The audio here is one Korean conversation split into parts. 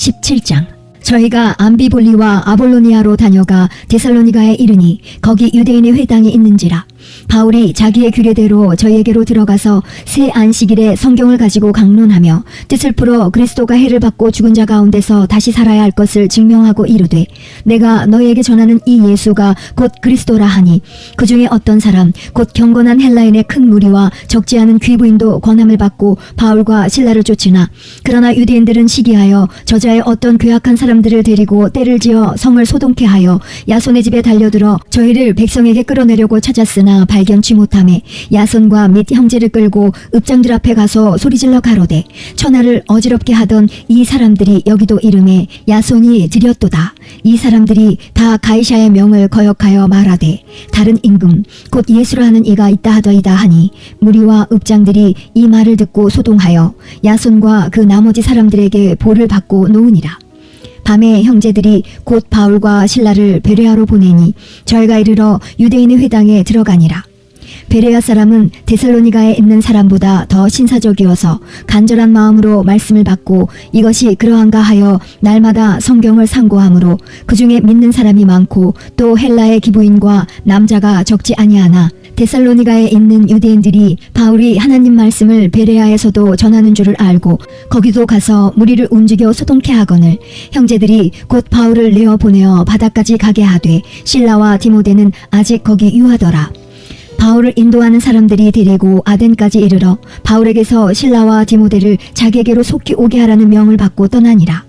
17장. 저희가 암비볼리와 아볼로니아로 다녀가 데살로니가에 이르니 거기 유대인의 회당이 있는지라. 바울이 자기의 규례대로 저희에게로 들어가서 새 안식일에 성경을 가지고 강론하며 뜻을 풀어 그리스도가 해를 받고 죽은 자 가운데서 다시 살아야 할 것을 증명하고 이르되, 내가 너희에게 전하는 이 예수가 곧 그리스도라 하니 그 중에 어떤 사람 곧 경건한 헬라인의 큰 무리와 적지 않은 귀부인도 권함을 받고 바울과 실라를 쫓으나, 그러나 유대인들은 시기하여 저자의 어떤 괴악한 사람들을 데리고 때를 지어 성을 소동케 하여 야손의 집에 달려들어 저희를 백성에게 끌어내려고 찾았으나 발견치 못하매 야손과 및 형제를 끌고 읍장들 앞에 가서 소리질러 가로되, 천하를 어지럽게 하던 이 사람들이 여기도 이름에 야손이 들였도다. 이 사람들이 다 가이사의 명을 거역하여 말하되 다른 임금 곧 예수라 하는 이가 있다 하더이다 하니, 무리와 읍장들이 이 말을 듣고 소동하여 야손과 그 나머지 사람들에게 볼을 받고 놓으니라. 밤에 형제들이 곧 바울과 실라를 베레아로 보내니 저희가 이르러 유대인의 회당에 들어가니라. 베레아 사람은 데살로니가에 있는 사람보다 더 신사적이어서 간절한 마음으로 말씀을 받고 이것이 그러한가 하여 날마다 성경을 상고하므로 그 중에 믿는 사람이 많고 또 헬라의 기부인과 남자가 적지 아니하나, 데살로니가에 있는 유대인들이 바울이 하나님 말씀을 베레아에서도 전하는 줄을 알고 거기도 가서 무리를 움직여 소동케 하거늘, 형제들이 곧 바울을 내어 보내어 바다까지 가게 하되 실라와 디모데는 아직 거기 유하더라. 바울을 인도하는 사람들이 데리고 아덴까지 이르러 바울에게서 실라와 디모데를 자기에게로 속히 오게 하라는 명을 받고 떠나니라.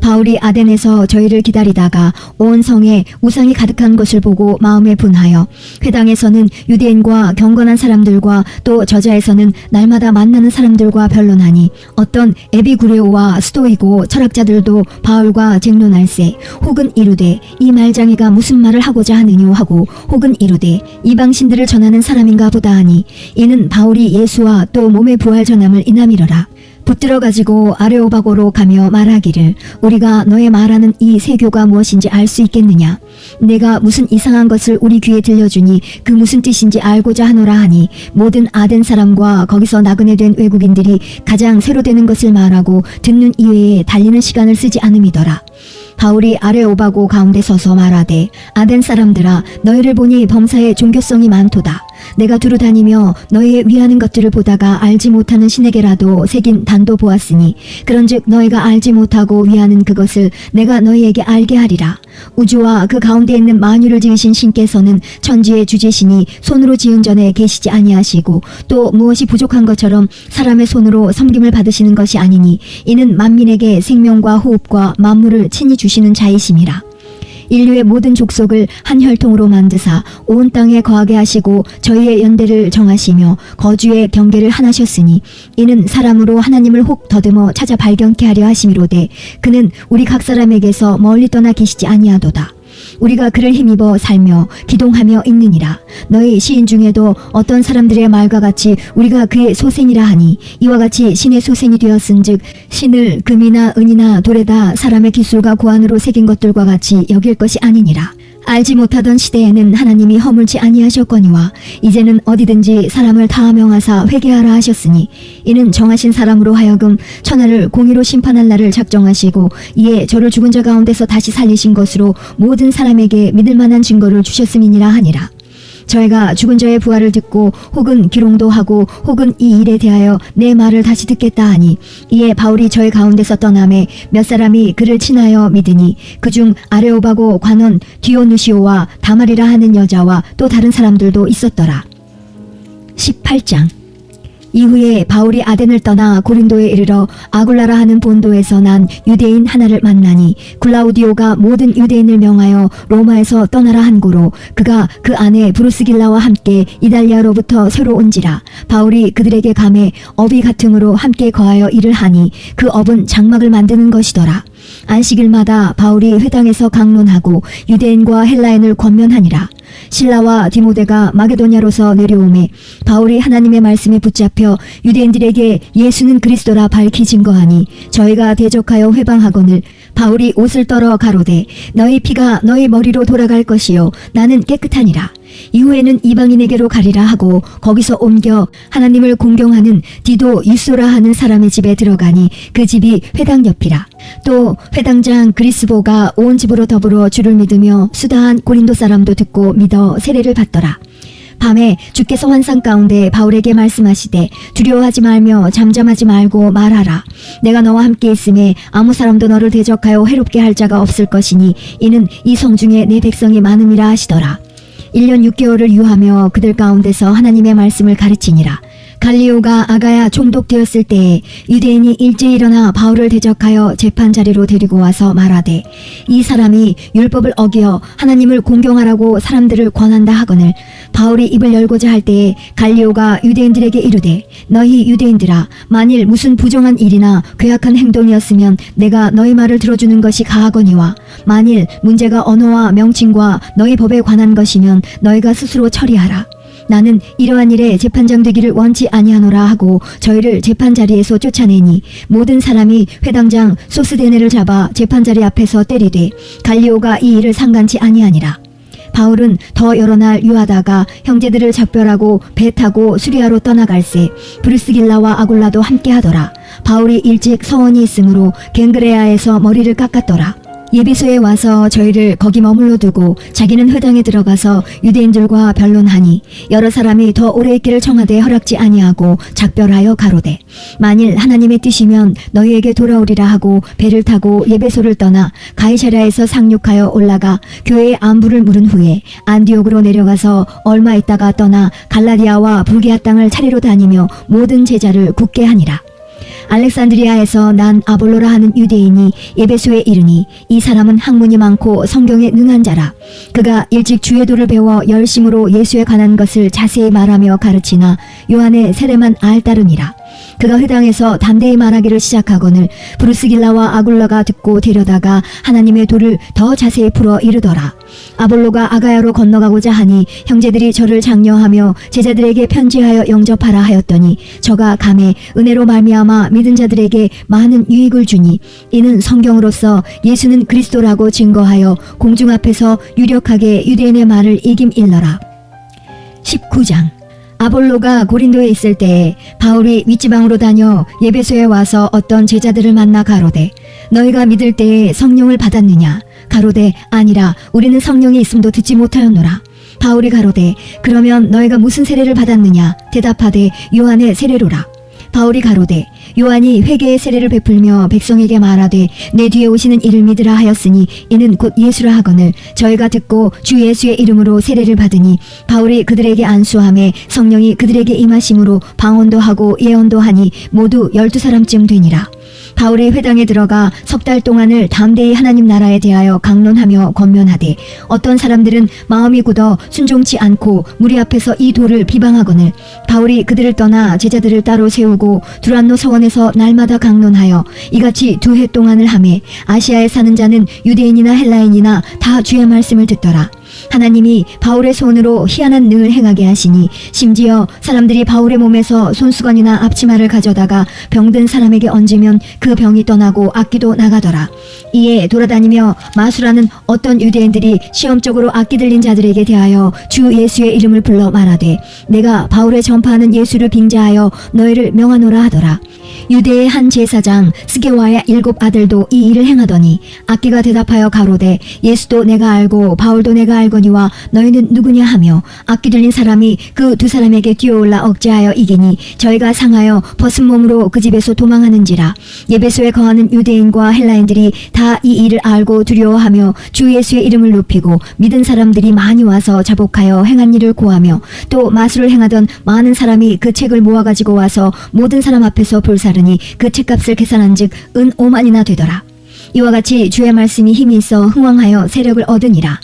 바울이 아덴에서 저희를 기다리다가 온 성에 우상이 가득한 것을 보고 마음에 분하여 회당에서는 유대인과 경건한 사람들과 또 저자에서는 날마다 만나는 사람들과 변론하니, 어떤 에비구레오와 스토이고 철학자들도 바울과 쟁론할세, 혹은 이르되 이 말장이가 무슨 말을 하고자 하느뇨 하고, 혹은 이르되 이방신들을 전하는 사람인가 보다 하니, 이는 바울이 예수와 또 몸의 부활 전함을 인함이러라. 붙들어 가지고 아레오바고로 가며 말하기를, 우리가 너의 말하는 이 세교가 무엇인지 알 수 있겠느냐? 내가 무슨 이상한 것을 우리 귀에 들려주니 그 무슨 뜻인지 알고자 하노라 하니, 모든 아덴 사람과 거기서 나그네 된 외국인들이 가장 새로 되는 것을 말하고 듣는 이외에 달리는 시간을 쓰지 않음이더라. 바울이 아레오바고 가운데 서서 말하되, 아덴 사람들아, 너희를 보니 범사에 종교성이 많도다. 내가 두루 다니며 너희의 위하는 것들을 보다가 알지 못하는 신에게라도 새긴 단도 보았으니, 그런즉 너희가 알지 못하고 위하는 그것을 내가 너희에게 알게 하리라. 우주와 그 가운데 있는 만유를 지으신 신께서는 천지의 주제시니 손으로 지은 전에 계시지 아니하시고, 또 무엇이 부족한 것처럼 사람의 손으로 섬김을 받으시는 것이 아니니, 이는 만민에게 생명과 호흡과 만물을 친히 주시는 자이심이라. 인류의 모든 족속을 한 혈통으로 만드사 온 땅에 거하게 하시고 저희의 연대를 정하시며 거주의 경계를 하나셨으니, 이는 사람으로 하나님을 혹 더듬어 찾아 발견케 하려 하심이로되, 그는 우리 각 사람에게서 멀리 떠나 계시지 아니하도다. 우리가 그를 힘입어 살며 기동하며 있느니라. 너희 시인 중에도 어떤 사람들의 말과 같이 우리가 그의 소생이라 하니, 이와 같이 신의 소생이 되었은즉 신을 금이나 은이나 돌에다 사람의 기술과 고안으로 새긴 것들과 같이 여길 것이 아니니라. 알지 못하던 시대에는 하나님이 허물지 아니하셨거니와 이제는 어디든지 사람을 다 명하사 회개하라 하셨으니, 이는 정하신 사람으로 하여금 천하를 공의로 심판할 날을 작정하시고 이에 저를 죽은 자 가운데서 다시 살리신 것으로 모든 사람에게 믿을 만한 증거를 주셨음이니라 하니라. 저희가 죽은 자의 부활을 듣고 혹은 기롱도 하고 혹은 이 일에 대하여 내 말을 다시 듣겠다 하니, 이에 바울이 저희 가운데서 떠나매 몇 사람이 그를 친하여 믿으니, 그중 아레오바고 관원 디오누시오와 다말이라 하는 여자와 또 다른 사람들도 있었더라. 18장. 이후에 바울이 아덴을 떠나 고린도에 이르러 아굴라라 하는 본도에서 난 유대인 하나를 만나니, 글라우디오가 모든 유대인을 명하여 로마에서 떠나라 한 고로 그가 그 안에 브루스길라와 함께 이달리아로부터 새로 온지라. 바울이 그들에게 감해 업이 같음으로 함께 거하여 일을 하니, 그 업은 장막을 만드는 것이더라. 안식일마다 바울이 회당에서 강론하고 유대인과 헬라인을 권면하니라. 실라와 디모데가 마게도냐로서 내려오매 바울이 하나님의 말씀에 붙잡혀 유대인들에게 예수는 그리스도라 밝히 증거하니, 저희가 대적하여 회방하거늘 바울이 옷을 떨어 가로되 너희 피가 너희 머리로 돌아갈 것이요 나는 깨끗하니라. 이후에는 이방인에게로 가리라 하고 거기서 옮겨 하나님을 공경하는 디도 유소라 하는 사람의 집에 들어가니 그 집이 회당 옆이라. 또 회당장 그리스보가 온 집으로 더불어 주를 믿으며 수다한 고린도 사람도 듣고 믿어 세례를 받더라. 밤에 주께서 환상 가운데 바울에게 말씀하시되 두려워하지 말며 잠잠하지 말고 말하라. 내가 너와 함께 있음에 아무 사람도 너를 대적하여 해롭게 할 자가 없을 것이니 이는 이 성중에 내 백성이 많음이라 하시더라. 1년 6개월을 유하며 그들 가운데서 하나님의 말씀을 가르치니라. 갈리오가 아가야 총독되었을 때에 유대인이 일제히 일어나 바울을 대적하여 재판 자리로 데리고 와서 말하되 이 사람이 율법을 어기어 하나님을 공경하라고 사람들을 권한다 하거늘 바울이 입을 열고자 할 때에 갈리오가 유대인들에게 이르되 너희 유대인들아 만일 무슨 부정한 일이나 괴악한 행동이었으면 내가 너희 말을 들어주는 것이 가하거니와 만일 문제가 언어와 명칭과 너희 법에 관한 것이면 너희가 스스로 처리하라. 나는 이러한 일에 재판장 되기를 원치 아니하노라 하고 저희를 재판자리에서 쫓아내니 모든 사람이 회당장 소스데네를 잡아 재판자리 앞에서 때리되 갈리오가 이 일을 상관치 아니하니라. 바울은 더 여러 날 유하다가 형제들을 작별하고 배 타고 수리아로 떠나갈새 브루스길라와 아굴라도 함께 하더라. 바울이 일찍 서원이 있으므로 갱그레아에서 머리를 깎았더라. 예비소에 와서 저희를 거기 머물러 두고 자기는 회당에 들어가서 유대인들과 변론하니 여러 사람이 더 오래 있기를 청하되 허락지 아니하고 작별하여 가로되 만일 하나님의 뜻이면 너희에게 돌아오리라 하고 배를 타고 예배소를 떠나 가이사랴에서 상륙하여 올라가 교회의 안부를 물은 후에 안디옥으로 내려가서 얼마 있다가 떠나 갈라디아와 불기아 땅을 차례로 다니며 모든 제자를 굳게 하니라. 알렉산드리아에서 난 아볼로라 하는 유대인이 에베소에 이르니 이 사람은 학문이 많고 성경에 능한 자라. 그가 일찍 주의 도를 배워 열심으로 예수에 관한 것을 자세히 말하며 가르치나 요한의 세례만 알따름이라. 그가 회당에서 담대히 말하기를 시작하거늘 브루스길라와 아굴라가 듣고 데려다가 하나님의 도를 더 자세히 풀어 이르더라. 아볼로가 아가야로 건너가고자 하니 형제들이 저를 장려하며 제자들에게 편지하여 영접하라 하였더니 저가 감에 은혜로 말미암아 믿은 자들에게 많은 유익을 주니 이는 성경으로서 예수는 그리스도라고 증거하여 공중 앞에서 유력하게 유대인의 말을 이김일러라. 19장. 아볼로가 고린도에 있을 때에 바울이 윗지방으로 다녀 예배소에 와서 어떤 제자들을 만나 가로되 너희가 믿을 때에 성령을 받았느냐? 가로되 아니라 우리는 성령이 있음도 듣지 못하였노라. 바울이 가로되 그러면 너희가 무슨 세례를 받았느냐? 대답하되 요한의 세례로라. 바울이 가로되 요한이 회개의 세례를 베풀며 백성에게 말하되 내 뒤에 오시는 이를 믿으라 하였으니 이는 곧 예수라 하거늘 저희가 듣고 주 예수의 이름으로 세례를 받으니 바울이 그들에게 안수하매 성령이 그들에게 임하심으로 방언도 하고 예언도 하니 모두 12사람쯤 되니라. 바울이 회당에 들어가 석 달 동안을 담대히 하나님 나라에 대하여 강론하며 권면하되 어떤 사람들은 마음이 굳어 순종치 않고 무리 앞에서 이 도를 비방하거늘 바울이 그들을 떠나 제자들을 따로 세우고 두란노 서원에서 날마다 강론하여 이같이 2해 동안을 하매 아시아에 사는 자는 유대인이나 헬라인이나 다 주의 말씀을 듣더라. 하나님이 바울의 손으로 희한한 능을 행하게 하시니 심지어 사람들이 바울의 몸에서 손수건이나 앞치마를 가져다가 병든 사람에게 얹으면 그 병이 떠나고 악기도 나가더라. 이에 돌아다니며 마술하는 어떤 유대인들이 시험적으로 악기 들린 자들에게 대하여 주 예수의 이름을 불러 말하되 내가 바울의 전파하는 예수를 빙자하여 너희를 명하노라 하더라. 유대의 한 제사장 스게와의 7 아들도 이 일을 행하더니 악기가 대답하여 가로되 예수도 내가 알고 바울도 내가 알거니와 너희는 누구냐 하며 악기 들린 사람이 그 2사람에게 뛰어올라 억제하여 이기니 저희가 상하여 벗은 몸으로 그 집에서 도망하는지라. 예배소에 거하는 유대인과 헬라인들이 다 이 일을 알고 두려워하며 주 예수의 이름을 높이고 믿은 사람들이 많이 와서 자복하여 행한 일을 고하며 또 마술을 행하던 많은 사람이 그 책을 모아가지고 와서 모든 사람 앞에서 불사르니 그 책값을 계산한즉 은 5만이나 되더라. 이와 같이 주의 말씀이 힘이 있어 흥왕하여 세력을 얻으니라.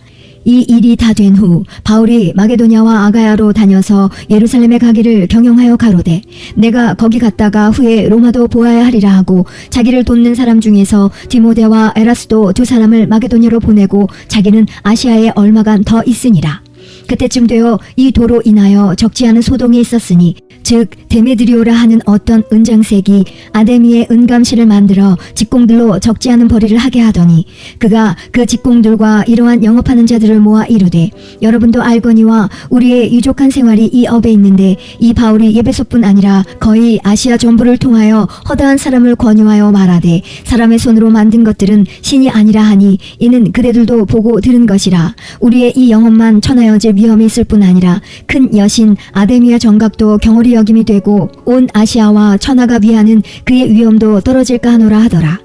이 일이 다 된 후 바울이 마게도냐와 아가야로 다녀서 예루살렘에 가기를 경영하여 가로되 내가 거기 갔다가 후에 로마도 보아야 하리라 하고 자기를 돕는 사람 중에서 디모데와 에라스도 2사람을 마게도냐로 보내고 자기는 아시아에 얼마간 더 있으니라. 그때쯤 되어 이 도로 인하여 적지 않은 소동이 있었으니 즉 데메드리오라 하는 어떤 은장색이 아데미의 은감실을 만들어 직공들로 적지 않은 벌이를 하게 하더니 그가 그 직공들과 이러한 영업하는 자들을 모아 이르되 여러분도 알거니와 우리의 유족한 생활이 이 업에 있는데 이 바울이 에베소뿐 아니라 거의 아시아 전부를 통하여 허다한 사람을 권유하여 말하되 사람의 손으로 만든 것들은 신이 아니라 하니 이는 그대들도 보고 들은 것이라. 우리의 이 영업만 천하여질 위험이 있을 뿐 아니라 큰 여신 아데미의 정각도 경홀히 여김이 되고 온 아시아와 천하가 위하는 그의 위엄도 떨어질까 하노라 하더라.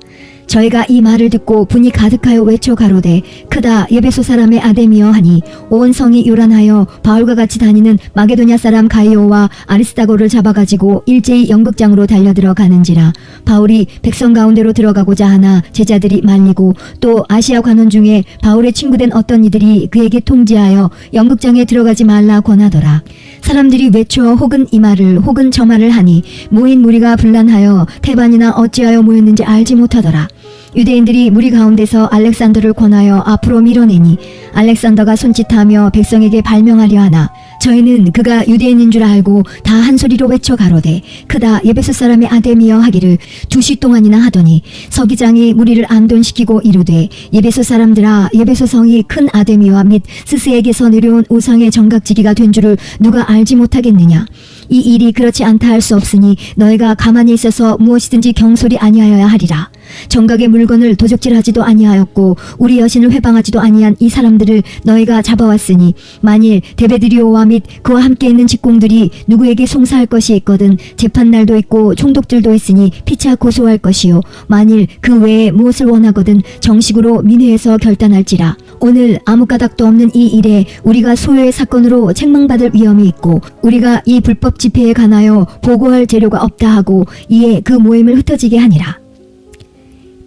저희가 이 말을 듣고 분이 가득하여 외쳐 가로되 크다 에베소 사람의 아데미여 하니 온 성이 요란하여 바울과 같이 다니는 마게도냐 사람 가이오와 아리스다고를 잡아가지고 일제히 연극장으로 달려들어 가는지라. 바울이 백성 가운데로 들어가고자 하나 제자들이 말리고 또 아시아 관원 중에 바울의 친구된 어떤 이들이 그에게 통지하여 연극장에 들어가지 말라 권하더라. 사람들이 외쳐 혹은 이 말을 혹은 저 말을 하니 모인 무리가 분란하여 태반이나 어찌하여 모였는지 알지 못하더라. 유대인들이 무리 가운데서 알렉산더를 권하여 앞으로 밀어내니 알렉산더가 손짓하며 백성에게 발명하려 하나 저희는 그가 유대인인 줄 알고 다 한 소리로 외쳐 가로되 크다 에베소 사람의 아데미여 하기를 2시 동안이나 하더니 서기장이 무리를 안돈시키고 이르되 에베소 사람들아 에베소 성이 큰 아데미와 및 스스에게서 내려온 우상의 정각지기가 된 줄을 누가 알지 못하겠느냐. 이 일이 그렇지 않다 할 수 없으니 너희가 가만히 있어서 무엇이든지 경솔이 아니하여야 하리라. 정각의 물건을 도적질하지도 아니하였고 우리 여신을 회방하지도 아니한 이 사람들을 너희가 잡아왔으니 만일 데베드리오와 및 그와 함께 있는 직공들이 누구에게 송사할 것이 있거든 재판날도 있고 총독들도 있으니 피차 고소할 것이요 만일 그 외에 무엇을 원하거든 정식으로 민회에서 결단할지라. 오늘 아무 까닭도 없는 이 일에 우리가 소요의 사건으로 책망받을 위험이 있고 우리가 이 불법 집회에 관하여 보고할 재료가 없다 하고 이에 그 모임을 흩어지게 하니라.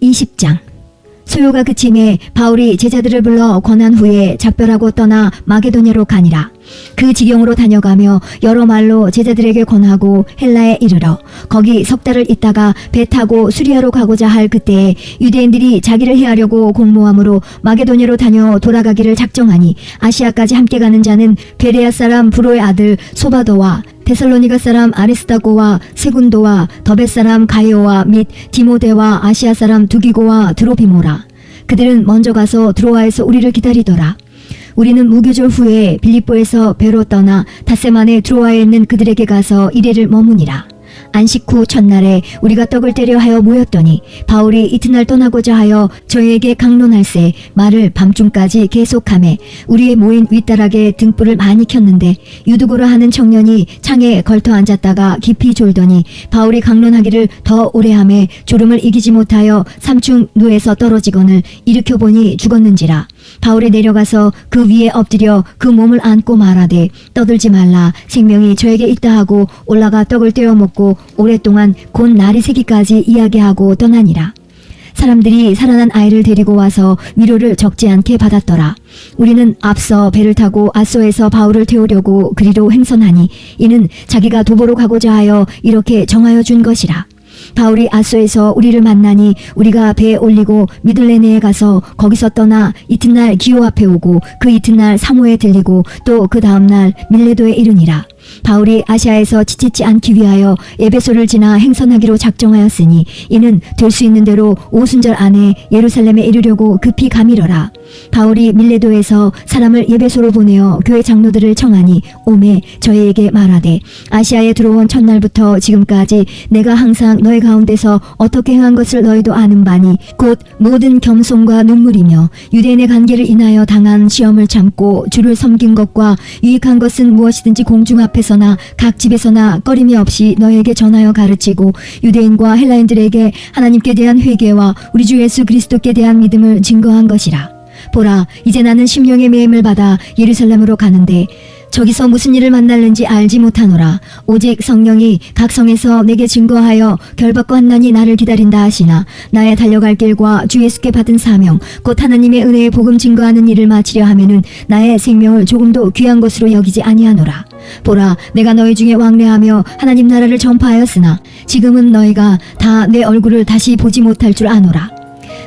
20장. 소요가 그침에 바울이 제자들을 불러 권한 후에 작별하고 떠나 마게도냐로 가니라. 그 지경으로 다녀가며 여러 말로 제자들에게 권하고 헬라에 이르러 거기 석 달을 있다가 배 타고 수리아로 가고자 할 그때에 유대인들이 자기를 해하려고 공모함으로 마게도냐로 다녀 돌아가기를 작정하니 아시아까지 함께 가는 자는 베레아 사람 브로의 아들 소바도와 데살로니가 사람 아리스다고와 세군도와 더벳 사람 가이오와 및 디모데와 아시아 사람 두기고와 드로비모라. 그들은 먼저 가서 드로아에서 우리를 기다리더라. 우리는 무교절 후에 빌립보에서 배로 떠나 닷새만에 드로아에 있는 그들에게 가서 이래를 머무니라. 안식 후 첫날에 우리가 떡을 때려 하여 모였더니 바울이 이튿날 떠나고자 하여 저희에게 강론할세 말을 밤중까지 계속하매 우리의 모인 윗다락에 등불을 많이 켰는데 유두고라 하는 청년이 창에 걸터 앉았다가 깊이 졸더니 바울이 강론하기를 더 오래 하매 졸음을 이기지 못하여 삼층 누에서 떨어지거늘 일으켜보니 죽었는지라. 바울이 내려가서 그 위에 엎드려 그 몸을 안고 말하되 떠들지 말라 생명이 저에게 있다 하고 올라가 떡을 떼어 먹고 오랫동안 곧 날이 새기까지 이야기하고 떠나니라. 사람들이 살아난 아이를 데리고 와서 위로를 적지 않게 받았더라. 우리는 앞서 배를 타고 아소에서 바울을 태우려고 그리로 행선하니 이는 자기가 도보로 가고자 하여 이렇게 정하여 준 것이라. 바울이 아소에서 우리를 만나니 우리가 배에 올리고 미들레네에 가서 거기서 떠나 이튿날 기오 앞에 오고 그 이튿날 사모에 들리고 또 그 다음날 밀레도에 이르니라. 바울이 아시아에서 지치지 않기 위하여 에베소를 지나 행선하기로 작정하였으니 이는 될 수 있는 대로 오순절 안에 예루살렘에 이르려고 급히 가미러라. 바울이 밀레도에서 사람을 에베소로 보내어 교회 장로들을 청하니 오매 저희에게 말하되 아시아에 들어온 첫날부터 지금까지 내가 항상 너희 가운데서 어떻게 행한 것을 너희도 아는 바니 곧 모든 겸손과 눈물이며 유대인의 관계를 인하여 당한 시험을 참고 주를 섬긴 것과 유익한 것은 무엇이든지 공중 앞에서나 각 집에서나 꺼림이 없이 너희에게 전하여 가르치고 유대인과 헬라인들에게 하나님께 대한 회개와 우리 주 예수 그리스도께 대한 믿음을 증거한 것이라. 보라 이제 나는 심령의 매임을 받아 예루살렘으로 가는데 저기서 무슨 일을 만날는지 알지 못하노라. 오직 성령이 각 성에서 내게 증거하여 결박과 환난이 나를 기다린다 하시나 나의 달려갈 길과 주 예수께 받은 사명 곧 하나님의 은혜의 복음 증거하는 일을 마치려 하면은 나의 생명을 조금도 귀한 것으로 여기지 아니하노라. 보라 내가 너희 중에 왕래하며 하나님 나라를 전파하였으나 지금은 너희가 다 내 얼굴을 다시 보지 못할 줄 아노라.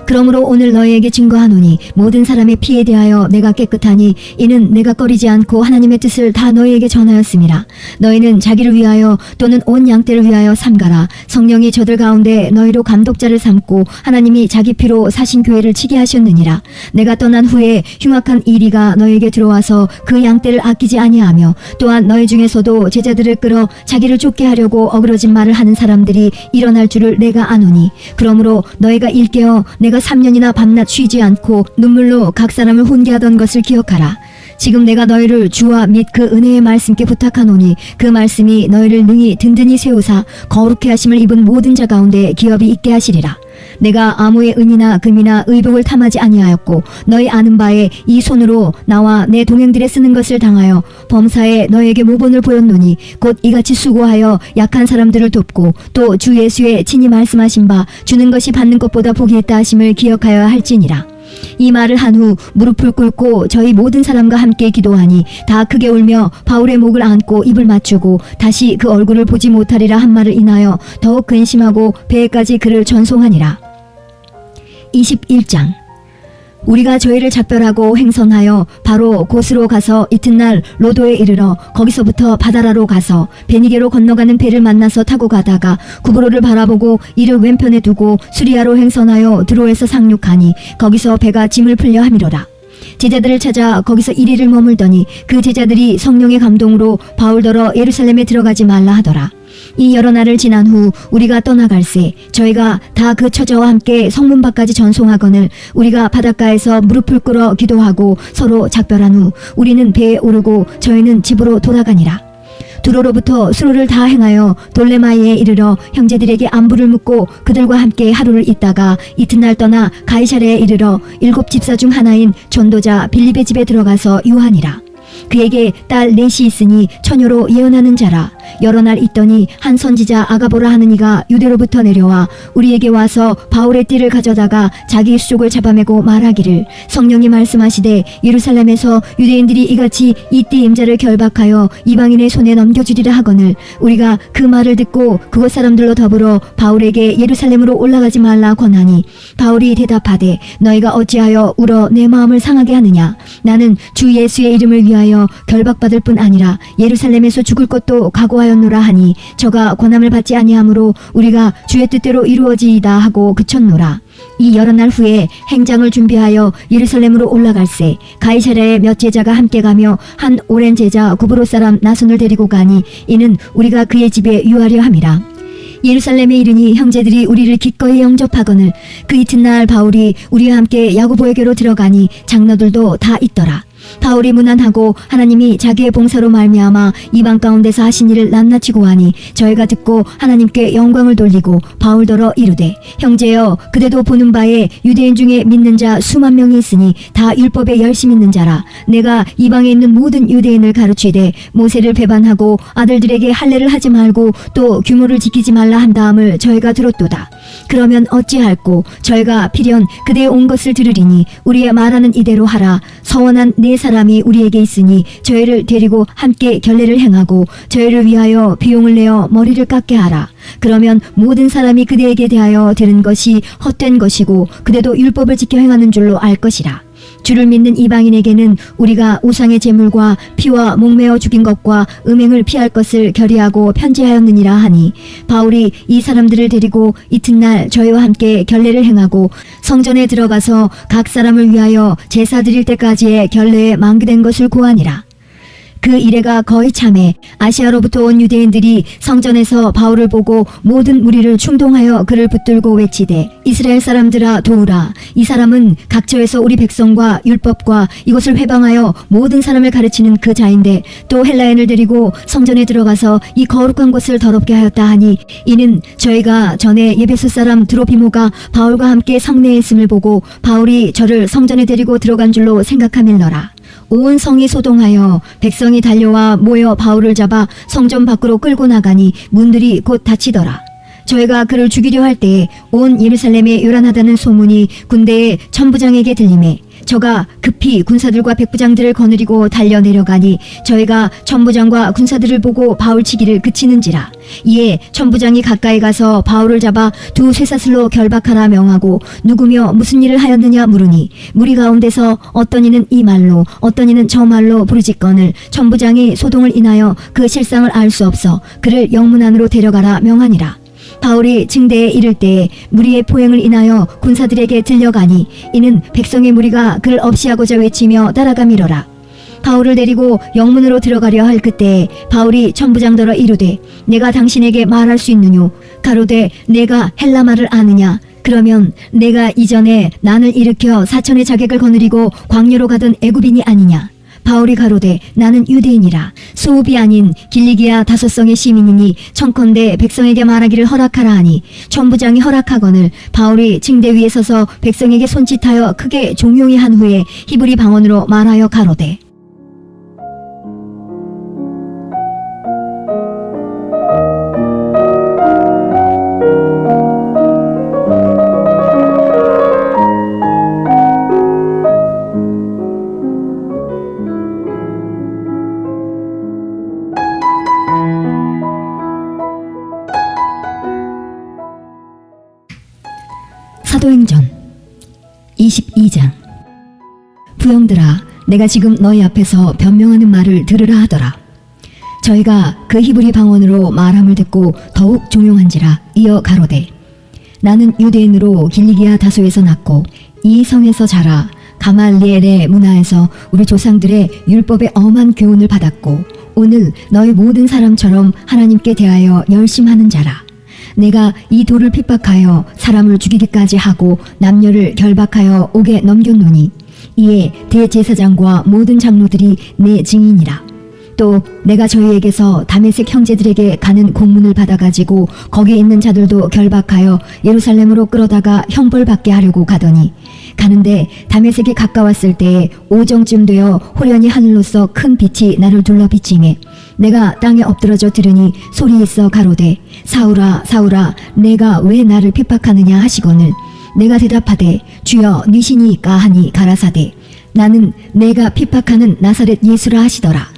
그러므로 오늘 너희에게 증거하노니 모든 사람의 피에 대하여 내가 깨끗하니 이는 내가 꺼리지 않고 하나님의 뜻을 다 너희에게 전하였음이라. 너희는 자기를 위하여 또는 온 양떼를 위하여 삼가라. 성령이 저들 가운데 너희로 감독자를 삼고 하나님이 자기 피로 사신 교회를 치게 하셨느니라. 내가 떠난 후에 흉악한 이리가 너희에게 들어와서 그 양떼를 아끼지 아니하며 또한 너희 중에서도 제자들을 끌어 자기를 쫓게 하려고 어그러진 말을 하는 사람들이 일어날 줄을 내가 아노니 그러므로 너희가 일깨어 내가 3년이나 밤낮 쉬지 않고 눈물로 각 사람을 훈계하던 것을 기억하라. 지금 내가 너희를 주와 및 그 은혜의 말씀께 부탁하노니 그 말씀이 너희를 능히 든든히 세우사 거룩해 하심을 입은 모든 자 가운데 기업이 있게 하시리라. 내가 아무의 은이나 금이나 의복을 탐하지 아니하였고 너희 아는 바에 이 손으로 나와 내 동행들의 쓰는 것을 당하여 범사에 너희에게 모본을 보였노니 곧 이같이 수고하여 약한 사람들을 돕고 또 주 예수의 친히 말씀하신 바 주는 것이 받는 것보다 복이 있다 하심을 기억하여야 할지니라. 이 말을 한 후 무릎을 꿇고 저희 모든 사람과 함께 기도하니 다 크게 울며 바울의 목을 안고 입을 맞추고 다시 그 얼굴을 보지 못하리라 한 말을 인하여 더욱 근심하고 배에까지 그를 전송하니라. 21장. 우리가 저희를 작별하고 횡선하여 바로 곳으로 가서 이튿날 로도에 이르러 거기서부터 바다라로 가서 베니게로 건너가는 배를 만나서 타고 가다가 구브로를 바라보고 이를 왼편에 두고 수리아로 횡선하여 드로에서 상륙하니 거기서 배가 짐을 풀려 함이로라. 제자들을 찾아 거기서 1일을 머물더니 그 제자들이 성령의 감동으로 바울더러 예루살렘에 들어가지 말라 하더라. 이 여러 날을 지난 후 우리가 떠나갈새 저희가 다 그 처자와 함께 성문 밖까지 전송하거늘 우리가 바닷가에서 무릎을 꿇어 기도하고 서로 작별한 후 우리는 배에 오르고 저희는 집으로 돌아가니라. 두로로부터 수로를 다 행하여 돌레마이에 이르러 형제들에게 안부를 묻고 그들과 함께 하루를 있다가 이튿날 떠나 가이사랴에 이르러 7 집사 중 하나인 전도자 빌립의 집에 들어가서 유하니라. 그에게 딸 넷이 있으니 처녀로 예언하는 자라. 여러 날 있더니 한 선지자 아가보라 하는 이가 유대로부터 내려와 우리에게 와서 바울의 띠를 가져다가 자기 수족을 잡아매고 말하기를 성령이 말씀하시되 예루살렘에서 유대인들이 이같이 이 띠 임자를 결박하여 이방인의 손에 넘겨주리라 하거늘 우리가 그 말을 듣고 그곳 사람들로 더불어 바울에게 예루살렘으로 올라가지 말라 권하니 바울이 대답하되 너희가 어찌하여 울어 내 마음을 상하게 하느냐. 나는 주 예수의 이름을 위하여 결박받을 뿐 아니라 예루살렘에서 죽을 것도 각오하였노라 하니 저가 권함을 받지 아니하므로 우리가 주의 뜻대로 이루어지이다 하고 그쳤노라. 이 여러 날 후에 행장을 준비하여 예루살렘으로 올라갈새 가이사랴에 몇 제자가 함께 가며 한 오랜 제자 구브로 사람 나손을 데리고 가니 이는 우리가 그의 집에 유하려 함이라. 예루살렘에 이르니 형제들이 우리를 기꺼이 영접하거늘 그 이튿날 바울이 우리와 함께 야고보에게로 들어가니 장로들도 다 있더라. 바울이 무난하고 하나님이 자기의 봉사로 말미암아 이방 가운데서 하신 일을 낱낱이 고하니 저희가 듣고 하나님께 영광을 돌리고 바울더러 이르되 형제여 그대도 보는 바에 유대인 중에 믿는 자 수만 명이 있으니 다 율법에 열심 있는 자라. 내가 이방에 있는 모든 유대인을 가르치되 모세를 배반하고 아들들에게 할례를 하지 말고 또 규모를 지키지 말라 한 다음을 저희가 들었도다. 그러면 어찌할꼬 저희가 필연 그대의 온 것을 들으리니 우리의 말하는 이대로 하라. 서원한 네 사람이 우리에게 있으니 저희를 데리고 함께 결례를 행하고 저희를 위하여 비용을 내어 머리를 깎게 하라. 그러면 모든 사람이 그대에게 대하여 들은 것이 헛된 것이고 그대도 율법을 지켜 행하는 줄로 알 것이라. 주를 믿는 이방인에게는 우리가 우상의 제물과 피와 목매어 죽인 것과 음행을 피할 것을 결의하고 편지하였느니라 하니 바울이 이 사람들을 데리고 이튿날 저희와 함께 결례를 행하고 성전에 들어가서 각 사람을 위하여 제사 드릴 때까지의 결례에 만기된 것을 고하니라. 그 이래가 거의 참에 아시아로부터 온 유대인들이 성전에서 바울을 보고 모든 무리를 충동하여 그를 붙들고 외치되 이스라엘 사람들아 도우라. 이 사람은 각처에서 우리 백성과 율법과 이것을 회방하여 모든 사람을 가르치는 그 자인데 또 헬라인을 데리고 성전에 들어가서 이 거룩한 곳을 더럽게 하였다 하니 이는 저희가 전에 예베소 사람 드로피모가 바울과 함께 성내에 있음을 보고 바울이 저를 성전에 데리고 들어간 줄로 생각함일러라. 온 성이 소동하여 백성이 달려와 모여 바울을 잡아 성전 밖으로 끌고 나가니 문들이 곧 닫히더라. 저희가 그를 죽이려 할 때에 온 예루살렘에 요란하다는 소문이 군대의 천부장에게 들리매 저가 급히 군사들과 백부장들을 거느리고 달려 내려가니 저희가 천부장과 군사들을 보고 바울 치기를 그치는지라. 이에 천부장이 가까이 가서 바울을 잡아 두 쇠사슬로 결박하라 명하고 누구며 무슨 일을 하였느냐 물으니 무리 가운데서 어떤 이는 이 말로 어떤 이는 저 말로 부르짖거늘 천부장이 소동을 인하여 그 실상을 알 수 없어 그를 영문 안으로 데려가라 명하니라. 바울이 징대에 이를 때에 무리의 포행을 인하여 군사들에게 들려가니 이는 백성의 무리가 그를 없이하고자 외치며 따라가미러라. 바울을 데리고 영문으로 들어가려 할 그때에 바울이 천부장더러 이르되 내가 당신에게 말할 수 있느뇨. 가로되 내가 헬라 말을 아느냐. 그러면 내가 이전에 난을 일으켜 사천의 자객을 거느리고 광야로 가던 애굽인이 아니냐. 바울이 가로되 나는 유대인이라. 소읍이 아닌 길리기아 다섯성의 시민이니 청컨대 백성에게 말하기를 허락하라 하니 천부장이 허락하거늘 바울이 징대 위에 서서 백성에게 손짓하여 크게 종용이 한 후에 히브리 방언으로 말하여 가로되 사도행전 22장. 부형들아, 내가 지금 너희 앞에서 변명하는 말을 들으라 하더라. 저희가 그 히브리 방언으로 말함을 듣고 더욱 종용한지라. 이어 가로되 나는 유대인으로 길리기아 다소에서 났고 이 성에서 자라 가말리엘의 문화에서 우리 조상들의 율법의 엄한 교훈을 받았고 오늘 너희 모든 사람처럼 하나님께 대하여 열심하는 자라. 내가 이 돌을 핍박하여 사람을 죽이기까지 하고 남녀를 결박하여 옥에 넘겼노니 이에 대제사장과 모든 장로들이 내 증인이라. 또 내가 저희에게서 다메섹 형제들에게 가는 공문을 받아가지고 거기 있는 자들도 결박하여 예루살렘으로 끌어다가 형벌받게 하려고 가더니 가는데 다메섹이 가까웠을 때에 오정쯤 되어 호련히 하늘로서 큰 빛이 나를 둘러 비치매 내가 땅에 엎드러져 들으니 소리 있어 가로되 사울아 사울아 내가 왜 나를 핍박하느냐 하시거늘 내가 대답하되 주여 니시니이까 하니 가라사대 나는 내가 핍박하는 나사렛 예수라 하시더라.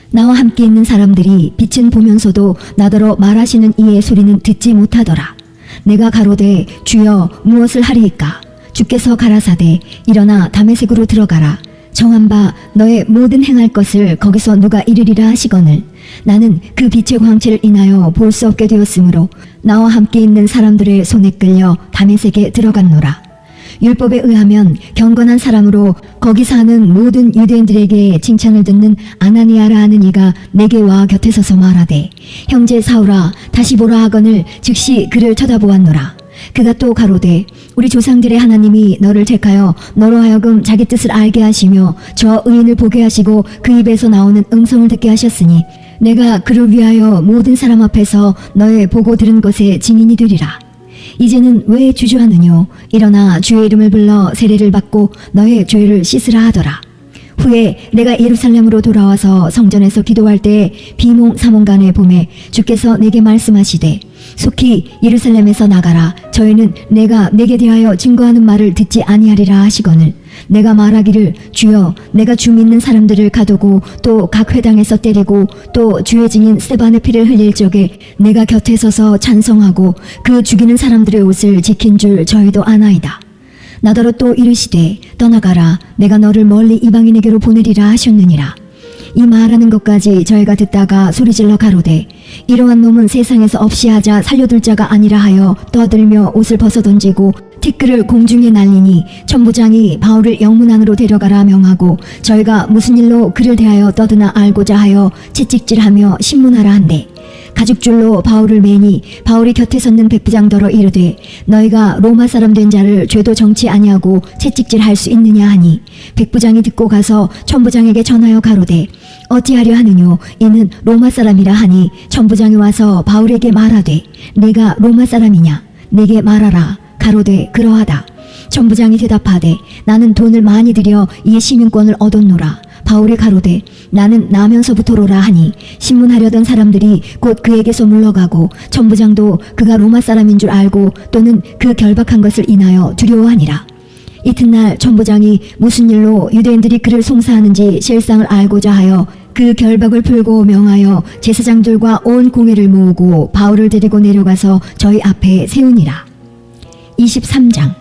나와 함께 있는 사람들이 빛은 보면서도 나더러 말하시는 이의 소리는 듣지 못하더라. 내가 가로되 주여 무엇을 하리이까. 주께서 가라사대 일어나 다메섹으로 들어가라. 정한 바 너의 모든 행할 것을 거기서 누가 이르리라 하시거늘 나는 그 빛의 광채를 인하여 볼 수 없게 되었으므로 나와 함께 있는 사람들의 손에 끌려 다메섹에 들어갔노라. 율법에 의하면 경건한 사람으로 거기 사는 모든 유대인들에게 칭찬을 듣는 아나니아라 하는 이가 내게 와 곁에 서서 말하되 형제 사울아 다시 보라 하거늘 즉시 그를 쳐다보았노라. 그가 또 가로되 우리 조상들의 하나님이 너를 택하여 너로 하여금 자기 뜻을 알게 하시며 저 의인을 보게 하시고 그 입에서 나오는 음성을 듣게 하셨으니 내가 그를 위하여 모든 사람 앞에서 너의 보고 들은 것에 증인이 되리라. 이제는 왜 주저하느뇨. 일어나 주의 이름을 불러 세례를 받고 너의 죄를 씻으라 하더라. 후에 내가 예루살렘으로 돌아와서 성전에서 기도할 때 비몽사몽간에 봄에 주께서 내게 말씀하시되 속히 예루살렘에서 나가라. 저희는 내가 내게 대하여 증거하는 말을 듣지 아니하리라 하시거늘 내가 말하기를 주여 내가 주 믿는 사람들을 가두고 또 각 회당에서 때리고 또 주의 증인 스데반의 피를 흘릴 적에 내가 곁에 서서 찬성하고 그 죽이는 사람들의 옷을 지킨 줄 저희도 아나이다. 나더러 또 이르시되 떠나가라. 내가 너를 멀리 이방인에게로 보내리라 하셨느니라. 이 말하는 것까지 저희가 듣다가 소리질러 가로되 이러한 놈은 세상에서 없이 하자 살려둘 자가 아니라 하여 떠들며 옷을 벗어던지고 티끌을 공중에 날리니 천부장이 바울을 영문 안으로 데려가라 명하고 저희가 무슨 일로 그를 대하여 떠드나 알고자 하여 채찍질하며 신문하라 한대 가죽줄로 바울을 매니 바울이 곁에 섰는 백부장더러 이르되 너희가 로마 사람 된 자를 죄도 정치 아니하고 채찍질할 수 있느냐 하니 백부장이 듣고 가서 천부장에게 전하여 가로되 어찌하려 하느뇨. 이는 로마 사람이라 하니 천부장이 와서 바울에게 말하되 네가 로마 사람이냐. 내게 말하라. 가로되 그러하다. 천부장이 대답하되 나는 돈을 많이 들여 이 시민권을 얻었노라. 바울이 가로되 나는 나면서부터로라 하니 신문하려던 사람들이 곧 그에게서 물러가고 천부장도 그가 로마 사람인 줄 알고 또는 그 결박한 것을 인하여 두려워하니라. 이튿날 천부장이 무슨 일로 유대인들이 그를 송사하는지 실상을 알고자 하여 그 결박을 풀고 명하여 제사장들과 온 공회를 모으고 바울을 데리고 내려가서 저희 앞에 세우니라. 23장.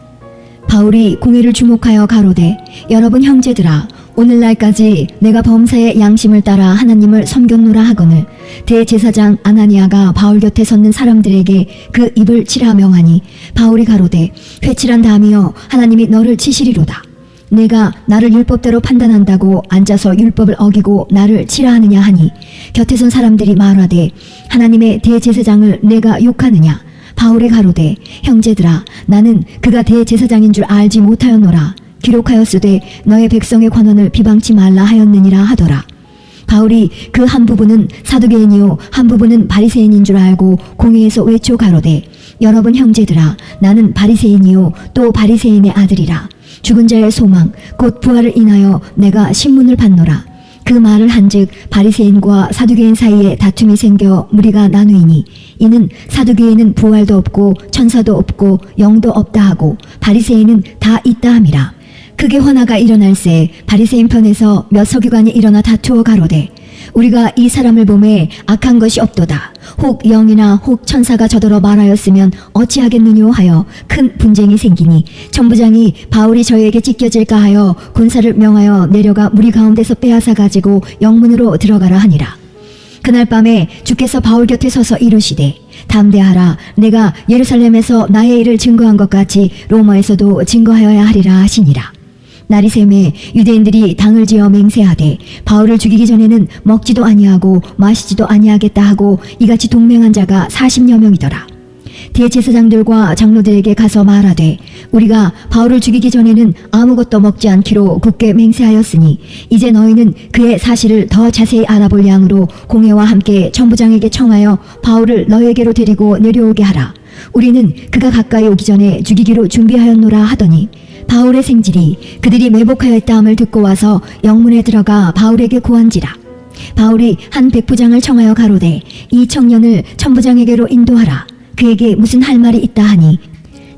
바울이 공회를 주목하여 가로되 여러분 형제들아, 오늘날까지 내가 범사의 양심을 따라 하나님을 섬겼노라 하거늘 대제사장 아나니아가 바울 곁에 섰는 사람들에게 그 입을 치라 명하니 바울이 가로되 회칠한 다음이여 하나님이 너를 치시리로다. 내가 나를 율법대로 판단한다고 앉아서 율법을 어기고 나를 치라 하느냐 하니 곁에 선 사람들이 말하되 하나님의 대제사장을 내가 욕하느냐. 바울이 가로되 형제들아, 나는 그가 대제사장인 줄 알지 못하였노라. 기록하였으되 너의 백성의 권한을 비방치 말라 하였느니라 하더라. 바울이 그 한 부분은 사두개인이요 한 부분은 바리새인인 줄 알고 공회에서 외쳐 가로되 여러분 형제들아, 나는 바리새인이요 또 바리새인의 아들이라. 죽은 자의 소망 곧 부활을 인하여 내가 신문을 받노라. 그 말을 한즉 바리새인과 사두개인 사이에 다툼이 생겨 무리가 나누이니 이는 사두개인은 부활도 없고 천사도 없고 영도 없다 하고 바리새인은 다 있다 함이라. 크게 화나가 일어날새 바리새인 편에서 몇 서기관이 일어나 다투어 가로되 우리가 이 사람을 보매 악한 것이 없도다. 혹 영이나 혹 천사가 저더러 말하였으면 어찌하겠느뇨 하여 큰 분쟁이 생기니 천부장이 바울이 저에게 찢겨질까 하여 군사를 명하여 내려가 무리 가운데서 빼앗아 가지고 영문으로 들어가라 하니라. 그날 밤에 주께서 바울 곁에 서서 이르시되 담대하라. 내가 예루살렘에서 나의 일을 증거한 것 같이 로마에서도 증거하여야 하리라 하시니라. 날이 새매 유대인들이 당을 지어 맹세하되 바울을 죽이기 전에는 먹지도 아니하고 마시지도 아니하겠다 하고 이같이 동맹한 자가 40여 명이더라. 대제사장들과 장로들에게 가서 말하되 우리가 바울을 죽이기 전에는 아무것도 먹지 않기로 굳게 맹세하였으니 이제 너희는 그의 사실을 더 자세히 알아볼 양으로 공회와 함께 천부장에게 청하여 바울을 너희에게로 데리고 내려오게 하라. 우리는 그가 가까이 오기 전에 죽이기로 준비하였노라 하더니 바울의 생질이 그들이 매복하여 있다함을 듣고 와서 영문에 들어가 바울에게 고한지라. 바울이 한 백부장을 청하여 가로되 이 청년을 천부장에게로 인도하라. 그에게 무슨 할 말이 있다 하니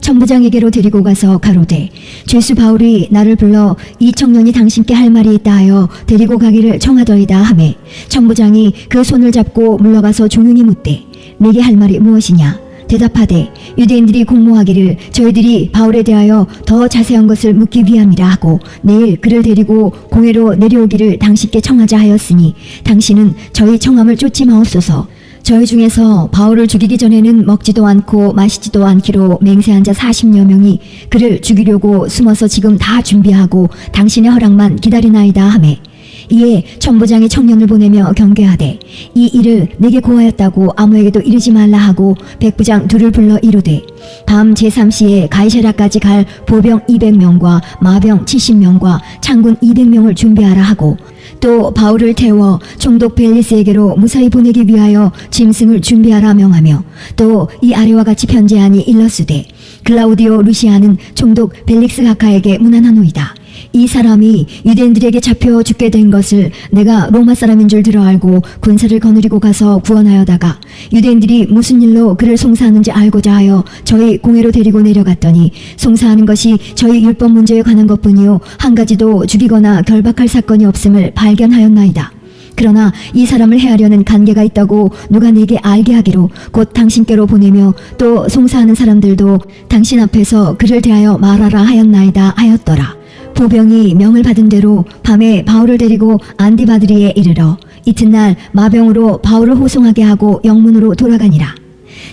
천부장에게로 데리고 가서 가로되 죄수 바울이 나를 불러 이 청년이 당신께 할 말이 있다 하여 데리고 가기를 청하더이다 하매 천부장이 그 손을 잡고 물러가서 조용히 묻되 네게 할 말이 무엇이냐. 대답하되 유대인들이 공모하기를 저희들이 바울에 대하여 더 자세한 것을 묻기 위함이라 하고 내일 그를 데리고 공회로 내려오기를 당신께 청하자 하였으니 당신은 저희 청함을 쫓지 마옵소서. 저희 중에서 바울을 죽이기 전에는 먹지도 않고 마시지도 않기로 맹세한 자 40여 명이 그를 죽이려고 숨어서 지금 다 준비하고 당신의 허락만 기다리나이다 하매 이에 천부장이 청년을 보내며 경계하되 이 일을 내게 고하였다고 아무에게도 이르지 말라 하고 백부장 둘을 불러 이르되 밤 제3시에 가이사랴까지 갈 보병 200명과 마병 70명과 창군 200명을 준비하라 하고 또 바울을 태워 총독 벨리스에게로 무사히 보내기 위하여 짐승을 준비하라 명하며 또 이 아래와 같이 편지하니 일러스되 글라우디오 루시아는 총독 벨릭스 각하에게 문안하노이다. 이 사람이 유대인들에게 잡혀 죽게 된 것을 내가 로마 사람인 줄 들어 알고 군사를 거느리고 가서 구원하여다가 유대인들이 무슨 일로 그를 송사하는지 알고자 하여 저희 공회로 데리고 내려갔더니 송사하는 것이 저희 율법 문제에 관한 것뿐이요 한 가지도 죽이거나 결박할 사건이 없음을 발견하였나이다. 그러나 이 사람을 해하려는 간계가 있다고 누가 네게 알게 하기로 곧 당신께로 보내며 또 송사하는 사람들도 당신 앞에서 그를 대하여 말하라 하였나이다 하였더라. 보병이 명을 받은 대로 밤에 바울을 데리고 안디바드리에 이르러 이튿날 마병으로 바울을 호송하게 하고 영문으로 돌아가니라.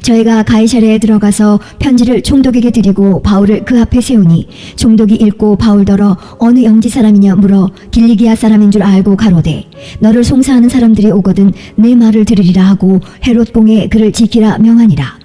저희가 가이사랴에 들어가서 편지를 총독에게 드리고 바울을 그 앞에 세우니 총독이 읽고 바울더러 어느 영지 사람이냐 물어 길리기아 사람인 줄 알고 가로되 너를 송사하는 사람들이 오거든 내 말을 들으리라 하고 헤롯 공에 그를 지키라 명하니라.